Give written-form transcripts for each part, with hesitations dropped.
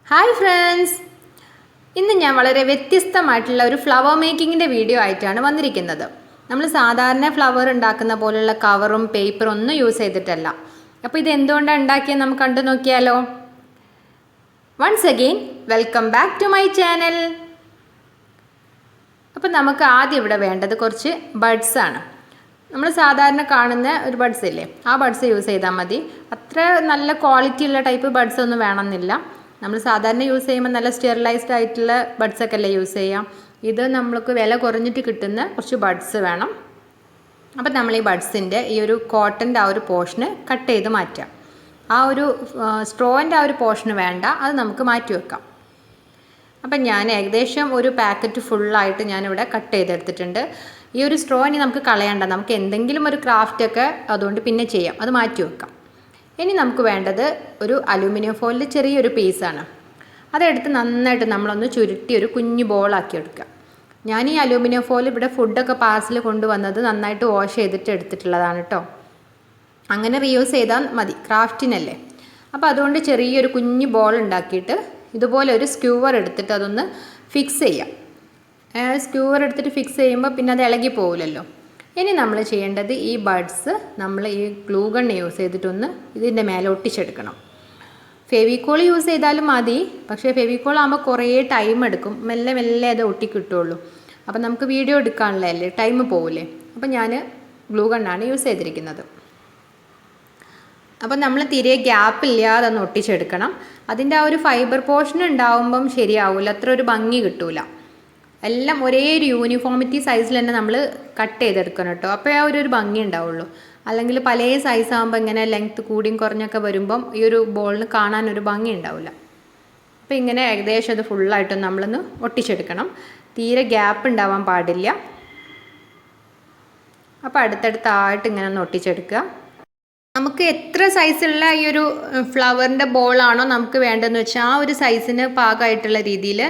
Hi friends, ഇന്ന് ഞാൻ വളരെ വ്യത്യസ്തമായിട്ടുള്ള ഒരു ഫ്ലവർ മേക്കിങ്ങിൻ്റെ വീഡിയോ ആയിട്ടാണ് വന്നിരിക്കുന്നത്. നമ്മൾ സാധാരണ ഫ്ലവർ ഉണ്ടാക്കുന്ന പോലുള്ള കവറും പേപ്പറും ഒന്നും യൂസ് ചെയ്തിട്ടല്ല. അപ്പോൾ ഇത് എന്തുകൊണ്ടാണ് ഉണ്ടാക്കിയത് നമുക്ക് കണ്ടു നോക്കിയാലോ. Once again welcome back to my channel. അപ്പോൾ നമുക്ക് ആദ്യം ഇവിടെ വേണ്ടത് കുറച്ച് ബഡ്സ് ആണ്. നമ്മൾ സാധാരണ കാണുന്ന ഒരു ബഡ്സ് ഇല്ലേ, ആ ബഡ്സ് യൂസ് ചെയ്താൽ മതി. അത്ര നല്ല ക്വാളിറ്റി ഉള്ള ടൈപ്പ് ബഡ്സ് ഒന്നും വേണമെന്നില്ല. നമ്മൾ സാധാരണ യൂസ് ചെയ്യുമ്പോൾ നല്ല സ്റ്റെറിലൈസ്ഡ് ആയിട്ടുള്ള ബഡ്സൊക്കെ അല്ലേ യൂസ് ചെയ്യാം. ഇത് നമ്മൾക്ക് വില കുറഞ്ഞിട്ട് കിട്ടുന്ന കുറച്ച് ബഡ്സ് വേണം. അപ്പം നമ്മൾ ഈ ബഡ്സിൻ്റെ ഈ ഒരു കോട്ടൻ്റെ ആ ഒരു പോർഷന് കട്ട് ചെയ്ത് മാറ്റാം. ആ ഒരു സ്ട്രോൻ്റെ ആ ഒരു പോർഷന് വേണ്ട, അത് നമുക്ക് മാറ്റി വെക്കാം. അപ്പം ഞാൻ ഏകദേശം ഒരു പാക്കറ്റ് ഫുള്ളായിട്ട് ഞാനിവിടെ കട്ട് ചെയ്തെടുത്തിട്ടുണ്ട്. ഈ ഒരു സ്ട്രോ ഇനി നമുക്ക് കളയണ്ട, നമുക്ക് എന്തെങ്കിലും ഒരു ക്രാഫ്റ്റൊക്കെ അതുകൊണ്ട് പിന്നെ ചെയ്യാം, അത് മാറ്റി വെക്കാം. ഇനി നമുക്ക് വേണ്ടത് ഒരു അലൂമിനിയം ഫോയിലിൻ്റെ ചെറിയൊരു പീസാണ്. അതെടുത്ത് നന്നായിട്ട് നമ്മളൊന്ന് ചുരുട്ടി ഒരു കുഞ്ഞു ബോളാക്കി എടുക്കുക. ഞാൻ ഈ അലൂമിനിയം ഫോയിൽ ഇവിടെ ഫുഡൊക്കെ പാർസൽ കൊണ്ടുവന്നത് നന്നായിട്ട് വാഷ് ചെയ്തിട്ട് എടുത്തിട്ടുള്ളതാണ് കേട്ടോ. അങ്ങനെ റീയൂസ് ചെയ്താൽ മതി, ക്രാഫ്റ്റിനല്ലേ. അപ്പോൾ അതുകൊണ്ട് ചെറിയൊരു കുഞ്ഞു ബോൾ ഉണ്ടാക്കിയിട്ട് ഇതുപോലെ ഒരു സ്ക്യൂവർ എടുത്തിട്ട് അതൊന്ന് ഫിക്സ് ചെയ്യാം. സ്ക്യൂവർ എടുത്തിട്ട് ഫിക്സ് ചെയ്യുമ്പോൾ പിന്നെ അത് ഇളകി പോകില്ലല്ലോ. ഇനി നമ്മൾ ചെയ്യേണ്ടത് ഈ ബഡ്സ് നമ്മൾ ഈ ഗ്ലൂ ഗൺ യൂസ് ചെയ്തിട്ടൊന്ന് ഇതിൻ്റെ മേലെ ഒട്ടിച്ചെടുക്കണം. ഫെവിക്കോൾ യൂസ് ചെയ്താലും മതി, പക്ഷേ ഫെവിക്കോൾ ആകുമ്പോൾ കുറേ ടൈം എടുക്കും, മെല്ലെ മെല്ലെ അത് ഒട്ടിക്കിട്ടുള്ളൂ. അപ്പം നമുക്ക് വീഡിയോ എടുക്കാനുള്ളതല്ലേ, ടൈം പോകില്ലേ. അപ്പം ഞാൻ ഗ്ലൂ ഗണ്ണാണ് യൂസ് ചെയ്തിരിക്കുന്നത്. അപ്പം നമ്മൾ തീരെ ഗ്യാപ്പില്ലാതെ ഒന്ന് ഒട്ടിച്ചെടുക്കണം. അതിൻ്റെ ആ ഒരു ഫൈബർ പോർഷൻ ഉണ്ടാവുമ്പം ശരിയാവില്ല, അത്ര ഒരു ഭംഗി കിട്ടൂല. എല്ലാം ഒരേ ഒരു യൂണിഫോമിറ്റി സൈസിൽ തന്നെ നമ്മൾ കട്ട് ചെയ്തെടുക്കണം കേട്ടോ, അപ്പോൾ ആ ഒരു ഭംഗി ഉണ്ടാവുള്ളൂ. അല്ലെങ്കിൽ പല സൈസ് ആകുമ്പോൾ ഇങ്ങനെ ലെങ്ത്ത് കൂടിയും കുറഞ്ഞൊക്കെ വരുമ്പം ഈ ഒരു ബോളിന് കാണാനൊരു ഭംഗി ഉണ്ടാവില്ല. അപ്പോൾ ഇങ്ങനെ ഏകദേശം അത് ഫുള്ളായിട്ടും നമ്മളൊന്ന് ഒട്ടിച്ചെടുക്കണം. തീരെ ഗ്യാപ്പ് ഉണ്ടാവാൻ പാടില്ല. അപ്പോൾ അടുത്തടുത്തായിട്ട് ഇങ്ങനെ ഒന്ന് ഒട്ടിച്ചെടുക്കുക. നമുക്ക് എത്ര സൈസുള്ള ഈ ഒരു ഫ്ലവറിൻ്റെ ബോളാണോ നമുക്ക് വേണ്ടതെന്ന് വെച്ചാൽ ആ ഒരു സൈസിന് പാകമായിട്ടുള്ള രീതിയിൽ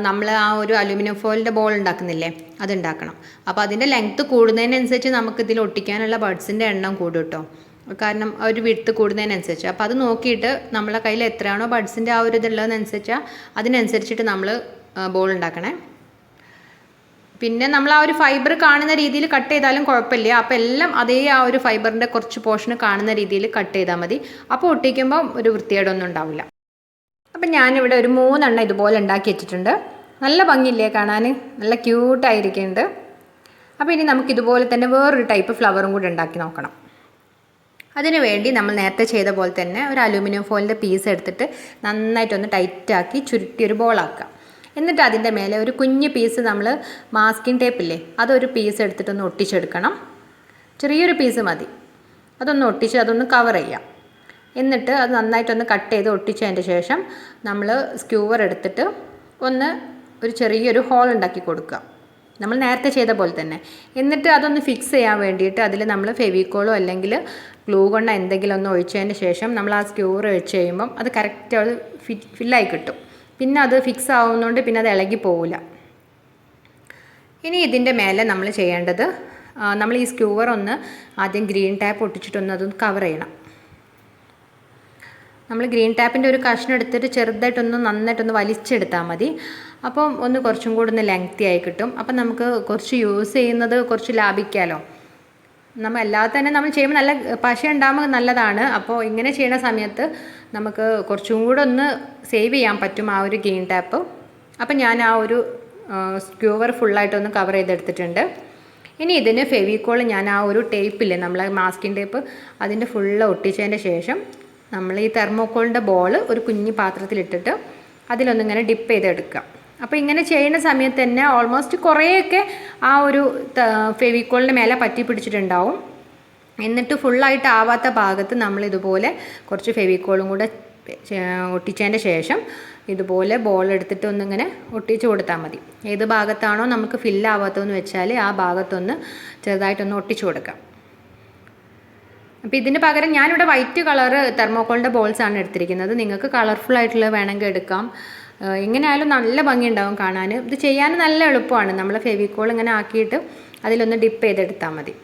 നമ്മൾ ആ ഒരു അലൂമിനിയം ഫോയിലിൻ്റെ ബോൾ ഉണ്ടാക്കുന്നില്ലേ, അതുണ്ടാക്കണം. അപ്പോൾ അതിൻ്റെ ലെങ്ത്ത് കൂടുന്നതിനനുസരിച്ച് നമുക്കിതിൽ ഒട്ടിക്കാനുള്ള ബഡ്സിൻ്റെ എണ്ണം കൂടും കേട്ടോ. കാരണം ആ ഒരു വിഡ്ത്ത് കൂടുന്നതിനനുസരിച്ച്. അപ്പോൾ അത് നോക്കിയിട്ട് നമ്മളെ കയ്യിൽ എത്രയാണോ ബഡ്സിൻ്റെ ആ ഒരു ഇതുള്ളതെന്നനുസരിച്ച് അതിനനുസരിച്ചിട്ട് നമ്മൾ ബോൾ ഉണ്ടാക്കണേ. പിന്നെ നമ്മൾ ആ ഒരു ഫൈബർ കാണുന്ന രീതിയിൽ കട്ട് ചെയ്താലും കുഴപ്പമില്ല. അപ്പോൾ എല്ലാം അതേ ആ ഒരു ഫൈബറിൻ്റെ കുറച്ച് പോർഷൻ കാണുന്ന രീതിയിൽ കട്ട് ചെയ്താൽ മതി. അപ്പോൾ ഒട്ടിക്കുമ്പോൾ ഒരു വൃത്തികേടൊന്നും ഉണ്ടാവില്ല. അപ്പം ഞാനിവിടെ ഒരു 3 എണ്ണം ഇതുപോലെ ഉണ്ടാക്കി വെച്ചിട്ടുണ്ട്. നല്ല ഭംഗിയില്ലേ കാണാൻ, നല്ല ക്യൂട്ടായിരിക്കുന്നുണ്ട്. അപ്പോൾ ഇനി നമുക്കിതുപോലെ തന്നെ വേറൊരു ടൈപ്പ് ഫ്ലവറും കൂടി ഉണ്ടാക്കി നോക്കണം. അതിനു വേണ്ടി നമ്മൾ നേരത്തെ ചെയ്ത പോലെ തന്നെ ഒരു അലൂമിനിയം ഫോയിലിൻ്റെ പീസ് എടുത്തിട്ട് നന്നായിട്ടൊന്ന് ടൈറ്റാക്കി ചുരുട്ടി ഒരു ബോളാക്കുക. എന്നിട്ട് അതിൻ്റെ മേലെ ഒരു കുഞ്ഞ് പീസ് നമ്മൾ മാസ്കിംഗ് ടേപ്പില്ലേ, അതൊരു പീസ് എടുത്തിട്ടൊന്ന് ഒട്ടിച്ചെടുക്കണം. ചെറിയൊരു പീസ് മതി. അതൊന്ന് ഒട്ടിച്ച് അതൊന്ന് കവർ ചെയ്യാം. എന്നിട്ട് അത് നന്നായിട്ടൊന്ന് കട്ട് ചെയ്ത് ഒട്ടിച്ചതിൻ്റെ ശേഷം നമ്മൾ സ്ക്യൂവർ എടുത്തിട്ട് ഒരു ചെറിയൊരു ഹോൾ ഉണ്ടാക്കി കൊടുക്കുക, നമ്മൾ നേരത്തെ ചെയ്ത പോലെ തന്നെ. എന്നിട്ട് അതൊന്ന് ഫിക്സ് ചെയ്യാൻ വേണ്ടിയിട്ട് അതിൽ നമ്മൾ ഫെവിക്കോളോ അല്ലെങ്കിൽ ഗ്ലൂ ഗണ്ണോ എന്തെങ്കിലും ഒന്ന് ഒഴിച്ചതിന് ശേഷം നമ്മൾ ആ സ്ക്യൂവർ വെച്ച് കഴിയുമ്പം അത് കറക്റ്റ് അത് ഫില്ലായി കിട്ടും. പിന്നെ അത് ഫിക്സ് ആവുന്നതുകൊണ്ട് പിന്നെ അത് ഇളകി പോവില്ല. ഇനി ഇതിൻ്റെ മേലെ നമ്മൾ ചെയ്യേണ്ടത്, നമ്മൾ ഈ സ്ക്യൂവർ ഒന്ന് ആദ്യം ഗ്രീൻ ടാപ്പ് ഒട്ടിച്ചിട്ടൊന്ന് അതൊന്ന് കവർ ചെയ്യണം. നമ്മൾ ഗ്രീൻ ടാപ്പിൻ്റെ ഒരു കഷ്ണം എടുത്തിട്ട് ചെറുതായിട്ടൊന്ന് നന്നായിട്ടൊന്ന് വലിച്ചെടുത്താൽ മതി. അപ്പം ഒന്ന് കുറച്ചും കൂടി ഒന്ന് ലെങ്തി ആയി കിട്ടും. അപ്പം നമുക്ക് കുറച്ച് യൂസ് ചെയ്യുന്നത് കുറച്ച് ലാഭിക്കാമല്ലോ. നമ്മൾ അല്ലാതെ തന്നെ നമ്മൾ ചെയ്യുമ്പോൾ നല്ല പശ ഉണ്ടാകുമ്പോൾ നല്ലതാണ്. അപ്പോൾ ഇങ്ങനെ ചെയ്യുന്ന സമയത്ത് നമുക്ക് കുറച്ചും കൂടെ ഒന്ന് സേവ് ചെയ്യാൻ പറ്റും ആ ഒരു ഗ്രീൻ ടാപ്പ്. അപ്പം ഞാൻ ആ ഒരു സ്ക്യൂവർ ഫുള്ളായിട്ടൊന്ന് കവർ ചെയ്തെടുത്തിട്ടുണ്ട്. ഇനി ഇതിന് ഫെവിക്കോൾ ഞാൻ ആ ഒരു ടേപ്പില്ലേ, നമ്മളെ മാസ്കിംഗ് ടേപ്പ്, അതിൻ്റെ ഫുള്ള് ഒട്ടിച്ചതിൻ്റെ ശേഷം നമ്മൾ ഈ തെർമോക്കോളിൻ്റെ ബോൾ ഒരു കുഞ്ഞു പാത്രത്തിലിട്ടിട്ട് അതിലൊന്നിങ്ങനെ ഡിപ്പ് ചെയ്തെടുക്കുക. അപ്പോൾ ഇങ്ങനെ ചെയ്യുന്ന സമയത്ത് തന്നെ ഓൾമോസ്റ്റ് കുറേയൊക്കെ ആ ഒരു ഫെവിക്കോളിൻ്റെ മേലെ പറ്റി പിടിച്ചിട്ടുണ്ടാവും. എന്നിട്ട് ഫുള്ളായിട്ട് ആവാത്ത ഭാഗത്ത് നമ്മൾ ഇതുപോലെ കുറച്ച് ഫെവിക്കോളും കൂടെ ഒട്ടിച്ചതിൻ്റെ ശേഷം ഇതുപോലെ ബോൾ എടുത്തിട്ട് ഒന്നിങ്ങനെ ഒട്ടിച്ച് കൊടുത്താൽ മതി. ഏത് ഭാഗത്താണോ നമുക്ക് ഫില്ലാവാത്തതെന്ന് വെച്ചാൽ ആ ഭാഗത്തൊന്ന് ചെറുതായിട്ടൊന്ന് ഒട്ടിച്ചു കൊടുക്കാം. അപ്പോൾ ഇതിന് പകരം ഞാനിവിടെ വൈറ്റ് കളറ് തെർമോക്കോളിൻ്റെ ബോൾസാണ് എടുത്തിരിക്കുന്നത്. നിങ്ങൾക്ക് കളർഫുൾ ആയിട്ടുള്ള വേണമെങ്കിൽ എടുക്കാം. എങ്ങനെയായാലും നല്ല ഭംഗി ഉണ്ടാവും കാണാൻ. ഇത് ചെയ്യാൻ നല്ല എളുപ്പമാണ്. നമ്മൾ ഫെവിക്കോൾ ഇങ്ങനെ ആക്കിയിട്ട് അതിലൊന്ന് ഡിപ്പ് ചെയ്തെടുത്താൽ മതി.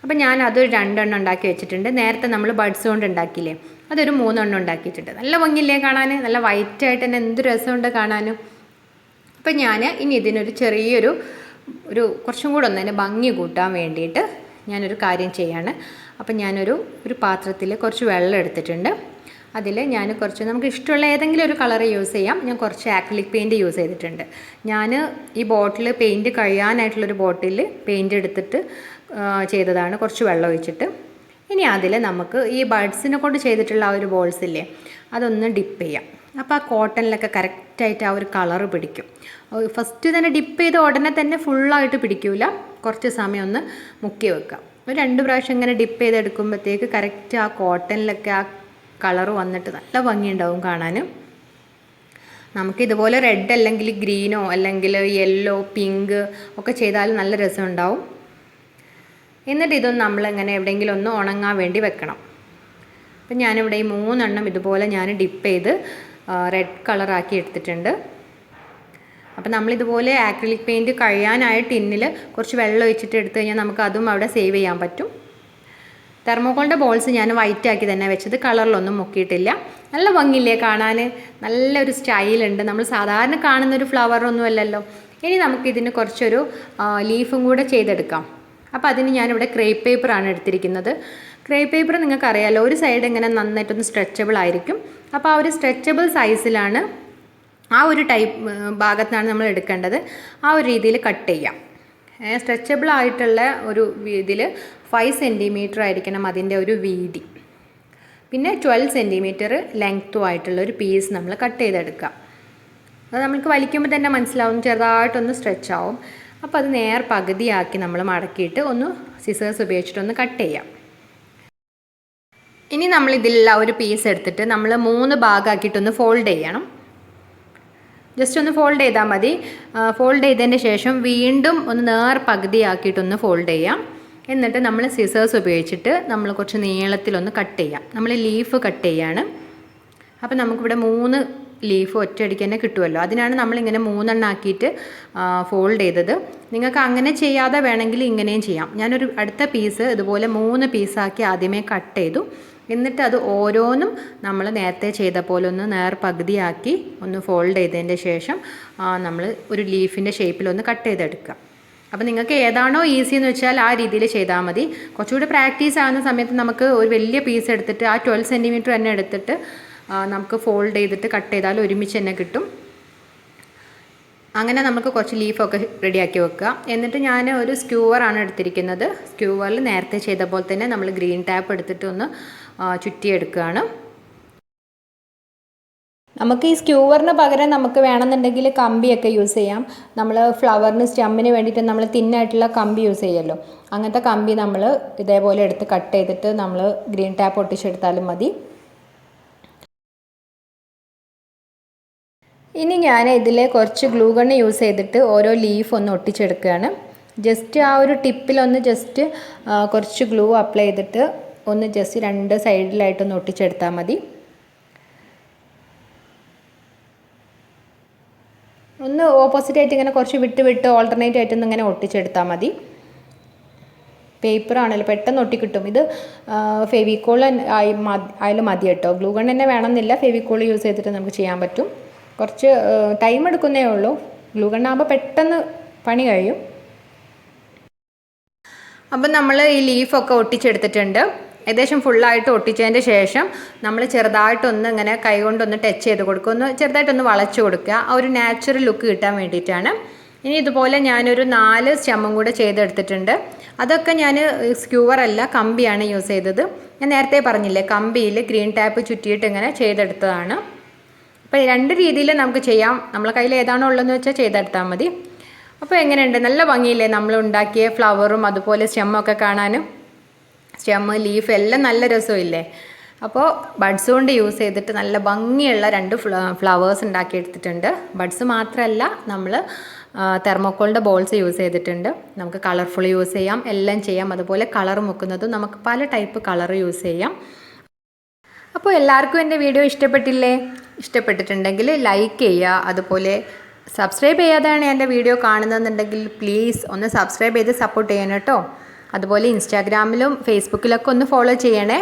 അപ്പോൾ ഞാൻ അതൊരു 2 എണ്ണം ഉണ്ടാക്കി വെച്ചിട്ടുണ്ട്. നേരത്തെ നമ്മൾ ബഡ്സ് കൊണ്ട് ഉണ്ടാക്കിയില്ലേ, അതൊരു 3 എണ്ണം ഉണ്ടാക്കിയിട്ടുണ്ട്. നല്ല ഭംഗിയില്ലേ കാണാൻ, നല്ല വൈറ്റായിട്ട് തന്നെ എന്ത് രസമുണ്ട് കാണാനും. അപ്പം ഞാൻ ഇനി ഇതിനൊരു ചെറിയൊരു കുറച്ചും കൂടെ ഒന്ന് അതിന് ഭംഗി കൂട്ടാൻ വേണ്ടിയിട്ട് ഞാനൊരു കാര്യം ചെയ്യാണ്. അപ്പം ഞാനൊരു പാത്രത്തിൽ കുറച്ച് വെള്ളം എടുത്തിട്ടുണ്ട്. അതിൽ ഞാൻ കുറച്ച് നമുക്ക് ഇഷ്ടമുള്ള ഏതെങ്കിലും ഒരു കളർ യൂസ് ചെയ്യാം. ഞാൻ കുറച്ച് ആക്രിലിക് പെയിൻറ്റ് യൂസ് ചെയ്തിട്ടുണ്ട്. ഞാൻ ഈ ബോട്ടിൽ പെയിൻറ്റ് കഴിയാനായിട്ടുള്ളൊരു ബോട്ടിൽ പെയിൻറ്റ് എടുത്തിട്ട് ചെയ്തതാണ്, കുറച്ച് വെള്ളം ഒഴിച്ചിട്ട്. ഇനി അതിൽ നമുക്ക് ഈ ബഡ്സിനെ കൊണ്ട് ചെയ്തിട്ടുള്ള ആ ഒരു ബോൾസ് ഇല്ലേ, അതൊന്ന് ഡിപ്പ് ചെയ്യാം. അപ്പോൾ ആ കോട്ടണിലൊക്കെ കറക്റ്റായിട്ട് ആ ഒരു കളറ് പിടിക്കും. ഫസ്റ്റ് തന്നെ ഡിപ്പ് ചെയ്ത് ഉടനെ തന്നെ ഫുള്ളായിട്ട് പിടിക്കില്ല, കുറച്ച് സമയം ഒന്ന് മുക്കി വെക്കാം. ഒരു 2 പ്രാവശ്യം ഇങ്ങനെ ഡിപ്പ് ചെയ്തെടുക്കുമ്പോഴത്തേക്ക് കറക്റ്റ് ആ കോട്ടണിലൊക്കെ ആ കളറ് വന്നിട്ട് നല്ല ഭംഗിയുണ്ടാവും കാണാൻ. നമുക്കിതുപോലെ റെഡ് അല്ലെങ്കിൽ ഗ്രീനോ അല്ലെങ്കിൽ യെല്ലോ പിങ്ക് ഒക്കെ ചെയ്താൽ നല്ല രസമുണ്ടാവും. എന്നിട്ട് ഇതൊന്നും നമ്മളിങ്ങനെ എവിടെയെങ്കിലും ഒന്ന് ഉണങ്ങാൻ വേണ്ടി വെക്കണം. അപ്പം ഞാനിവിടെ ഈ 3 എണ്ണം ഇതുപോലെ ഞാൻ ഡിപ്പ് ചെയ്ത് റെഡ് കളറാക്കി എടുത്തിട്ടുണ്ട്. അപ്പം നമ്മളിതുപോലെ ആക്രിലിക് പെയിൻറ്റ് കഴിയാനായ ടിന്നിൽ കുറച്ച് വെള്ളം ഒഴിച്ചിട്ട് എടുത്തു കഴിഞ്ഞാൽ നമുക്ക് അതും അവിടെ സേവ് ചെയ്യാൻ പറ്റും. തെർമോക്കോളിൻ്റെ ബോൾസ് ഞാൻ വൈറ്റ് ആക്കി തന്നെ വെച്ചത്, കളറിലൊന്നും മുക്കിയിട്ടില്ല. നല്ല ഭംഗിയില്ലേ കാണാൻ, നല്ലൊരു സ്റ്റൈലുണ്ട്. നമ്മൾ സാധാരണ കാണുന്നൊരു ഫ്ലവറൊന്നും അല്ലല്ലോ. ഇനി നമുക്കിതിന് കുറച്ചൊരു ലീഫും കൂടെ ചെയ്തെടുക്കാം. അപ്പോൾ അതിന് ഞാനിവിടെ ക്രേപ്പ് പേപ്പറാണ് എടുത്തിരിക്കുന്നത്. ക്രേപ്പ് പേപ്പർ നിങ്ങൾക്കറിയാമല്ലോ, ഒരു സൈഡ് ഇങ്ങനെ നന്നായിട്ടൊന്ന് സ്ട്രെച്ചബിൾ ആയിരിക്കും. അപ്പോൾ ആ ഒരു സ്ട്രെച്ചബിൾ സൈസിലാണ്, ആ ഒരു ഭാഗത്താണ് നമ്മൾ എടുക്കേണ്ടത്. ആ ഒരു രീതിയിൽ കട്ട് ചെയ്യാം. സ്ട്രെച്ചബിൾ ആയിട്ടുള്ള ഒരു ഇതിൽ 5 സെൻറ്റിമീറ്റർ ആയിരിക്കണം അതിൻ്റെ ഒരു വീതി. പിന്നെ 12 സെൻറ്റിമീറ്റർ ലെങ്ത്തും ആയിട്ടുള്ളൊരു പീസ് നമ്മൾ കട്ട് ചെയ്തെടുക്കാം. അത് നമുക്ക് വലിക്കുമ്പോൾ തന്നെ മനസ്സിലാവും, ചെറുതായിട്ടൊന്ന് സ്ട്രെച്ച് ആവും. അപ്പോൾ അത് പകുതിയാക്കി നമ്മൾ മടക്കിയിട്ട് ഒന്ന് സിസേഴ്സ് ഉപയോഗിച്ചിട്ടൊന്ന് കട്ട് ചെയ്യാം. ഇനി നമ്മൾ ഇതിലുള്ള ഒരു പീസ് എടുത്തിട്ട് നമ്മൾ 3 ഭാഗമാക്കിയിട്ടൊന്ന് ഫോൾഡ് ചെയ്യണം. ജസ്റ്റ് ഒന്ന് ഫോൾഡ് ചെയ്താൽ മതി. ഫോൾഡ് ചെയ്തതിന് ശേഷം വീണ്ടും ഒന്ന് പകുതിയാക്കിയിട്ടൊന്ന് ഫോൾഡ് ചെയ്യാം. എന്നിട്ട് നമ്മൾ സിസേഴ്സ് ഉപയോഗിച്ചിട്ട് നമ്മൾ കുറച്ച് നീളത്തിലൊന്ന് കട്ട് ചെയ്യാം. നമ്മൾ ലീഫ് കട്ട് ചെയ്യാണ്. അപ്പോൾ നമുക്കിവിടെ 3 ലീഫ് ഒറ്റയടിക്ക് തന്നെ കിട്ടുമല്ലോ. അതിനാണ് നമ്മളിങ്ങനെ 3 എണ്ണം ആക്കിയിട്ട് ഫോൾഡ് ചെയ്തത്. നിങ്ങൾക്ക് അങ്ങനെ ചെയ്യാതെ വേണമെങ്കിൽ ഇങ്ങനെയും ചെയ്യാം. ഞാനൊരു അടുത്ത പീസ് ഇതുപോലെ 3 പീസാക്കി ആദ്യമേ കട്ട് ചെയ്തു. എന്നിട്ട് അത് ഓരോന്നും നമ്മൾ നേരത്തെ ചെയ്ത പോലെ ഒന്ന് പകുതിയാക്കി ഒന്ന് ഫോൾഡ് ചെയ്തതിൻ്റെ ശേഷം നമ്മൾ ഒരു ലീഫിൻ്റെ ഷേപ്പിലൊന്ന് കട്ട് ചെയ്തെടുക്കുക. അപ്പോൾ നിങ്ങൾക്ക് ഏതാണോ ഈസി എന്ന് വെച്ചാൽ ആ രീതിയിൽ ചെയ്താൽ മതി. കുറച്ചുകൂടി പ്രാക്ടീസ് ആകുന്ന സമയത്ത് നമുക്ക് ഒരു വലിയ പീസ് എടുത്തിട്ട് ആ 12 സെൻറ്റിമീറ്റർ തന്നെ എടുത്തിട്ട് നമുക്ക് ഫോൾഡ് ചെയ്തിട്ട് കട്ട് ചെയ്താൽ ഒരുമിച്ച് തന്നെ കിട്ടും. അങ്ങനെ നമുക്ക് കുറച്ച് ലീഫൊക്കെ റെഡിയാക്കി വെക്കുക. എന്നിട്ട് ഞാൻ ഒരു സ്ക്യൂവറാണ് എടുത്തിരിക്കുന്നത്. സ്ക്യൂവറിൽ നേരത്തെ ചെയ്ത പോലെ തന്നെ നമ്മൾ ഗ്രീൻ ടാപ്പ് എടുത്തിട്ട് ഒന്ന് ചുറ്റിയെടുക്കുകയാണ്. നമുക്ക് ഈ സ്ക്യൂവറിന് പകരം നമുക്ക് വേണമെന്നുണ്ടെങ്കിൽ കമ്പിയൊക്കെ യൂസ് ചെയ്യാം. നമ്മൾ ഫ്ലവറിന് സ്റ്റെമ്മിന് വേണ്ടിയിട്ട് നമ്മൾ തിന്നായിട്ടുള്ള കമ്പി യൂസ് ചെയ്യുമല്ലോ, അങ്ങനത്തെ കമ്പി നമ്മൾ ഇതേപോലെ എടുത്ത് കട്ട് ചെയ്തിട്ട് നമ്മൾ ഗ്രീൻ ടാപ്പ് ഒട്ടിച്ചെടുത്താലും മതി. ഇനി ഞാൻ ഇതിൽ കുറച്ച് ഗ്ലൂ ഗണ്ണ് യൂസ് ചെയ്തിട്ട് ഓരോ ലീഫ് ഒന്ന് ഒട്ടിച്ചെടുക്കുകയാണ്. ജസ്റ്റ് ആ ഒരു ടിപ്പിലൊന്ന് ജസ്റ്റ് കുറച്ച് ഗ്ലൂ അപ്ലൈ ചെയ്തിട്ട് ഒന്ന് ജസ്റ്റ് 2 സൈഡിലായിട്ടൊന്ന് ഒട്ടിച്ചെടുത്താൽ മതി. ഒന്ന് ഓപ്പോസിറ്റായിട്ട് ഇങ്ങനെ കുറച്ച് വിട്ട് ഓൾട്ടർനേറ്റ് ആയിട്ടൊന്ന് ഇങ്ങനെ ഒട്ടിച്ചെടുത്താൽ മതി. പേപ്പറാണല്ലോ പെട്ടെന്ന് ഒട്ടിക്കിട്ടും. ഇത് ഫെവിക്കോൾ ആയാലും മതി കേട്ടോ. ഗ്ലൂ ഗൺ തന്നെ വേണമെന്നില്ല, ഫെവിക്കോൾ യൂസ് ചെയ്തിട്ട് നമുക്ക് ചെയ്യാൻ പറ്റും. കുറച്ച് ടൈം എടുക്കുന്നേ ഉള്ളൂ. ഗ്ലൂ ഗണ്ണാകുമ്പോൾ പെട്ടെന്ന് പണി കഴിയും. അപ്പം നമ്മൾ ഈ ലീഫൊക്കെ ഒട്ടിച്ചെടുത്തിട്ടുണ്ട്. ഏകദേശം ഫുള്ളായിട്ട് ഒട്ടിച്ചതിൻ്റെ ശേഷം നമ്മൾ ചെറുതായിട്ടൊന്ന് ഇങ്ങനെ കൈ കൊണ്ടൊന്ന് ടച്ച് ചെയ്ത് കൊടുക്കുക, ഒന്ന് ചെറുതായിട്ടൊന്ന് വളച്ച് കൊടുക്കുക, ആ ഒരു നാച്ചുറൽ ലുക്ക് കിട്ടാൻ വേണ്ടിയിട്ടാണ്. ഇനി ഇതുപോലെ ഞാനൊരു 4 സ്റ്റെമ്മും കൂടെ ചെയ്തെടുത്തിട്ടുണ്ട്. അതൊക്കെ ഞാൻ സ്ക്യൂവറല്ല, കമ്പിയാണ് യൂസ് ചെയ്തത്. ഞാൻ നേരത്തെ പറഞ്ഞില്ലേ, കമ്പിയിൽ ഗ്രീൻ ടാപ്പ് ചുറ്റിയിട്ട് ഇങ്ങനെ ചെയ്തെടുത്തതാണ്. അപ്പോൾ 2 രീതിയിൽ നമുക്ക് ചെയ്യാം. നമ്മളെ കയ്യിൽ ഏതാണോ ഉള്ളതെന്ന് വെച്ചാൽ ചെയ്തെടുത്താൽ മതി. അപ്പോൾ എങ്ങനെയുണ്ട്, നല്ല ഭംഗിയില്ലേ നമ്മൾ ഉണ്ടാക്കിയ ഫ്ലവറും അതുപോലെ സ്റ്റെമ്മൊക്കെ കാണാനും. സ്റ്റെമ്മ് ലീഫ് എല്ലാം നല്ല രസമില്ലേ. അപ്പോൾ ബഡ്സ് കൊണ്ട് യൂസ് ചെയ്തിട്ട് നല്ല ഭംഗിയുള്ള 2 ഫ്ലവേഴ്സ് ഉണ്ടാക്കിയെടുത്തിട്ടുണ്ട്. ബഡ്സ് മാത്രമല്ല, നമ്മൾ തെർമോക്കോളിൻ്റെ ബോൾസ് യൂസ് ചെയ്തിട്ടുണ്ട്. നമുക്ക് കളർഫുൾ യൂസ് ചെയ്യാം, എല്ലാം ചെയ്യാം. അതുപോലെ കളർ മുക്കുന്നതും നമുക്ക് പല ടൈപ്പ് കളർ യൂസ് ചെയ്യാം. അപ്പോൾ എല്ലാവർക്കും എൻ്റെ വീഡിയോ ഇഷ്ടപ്പെട്ടില്ലേ? ഇഷ്ടപ്പെട്ടിട്ടുണ്ടെങ്കിൽ ലൈക്ക് ചെയ്യുക. അതുപോലെ സബ്സ്ക്രൈബ് ചെയ്യാതെയാണ് എൻ്റെ വീഡിയോ കാണുന്നതെന്നുണ്ടെങ്കിൽ പ്ലീസ് ഒന്ന് സബ്സ്ക്രൈബ് ചെയ്ത് സപ്പോർട്ട് ചെയ്യണം കേട്ടോ. അതുപോലെ ഇൻസ്റ്റാഗ്രാമിലും ഫേസ്ബുക്കിലൊക്കെ ഒന്ന് ഫോളോ ചെയ്യണേ.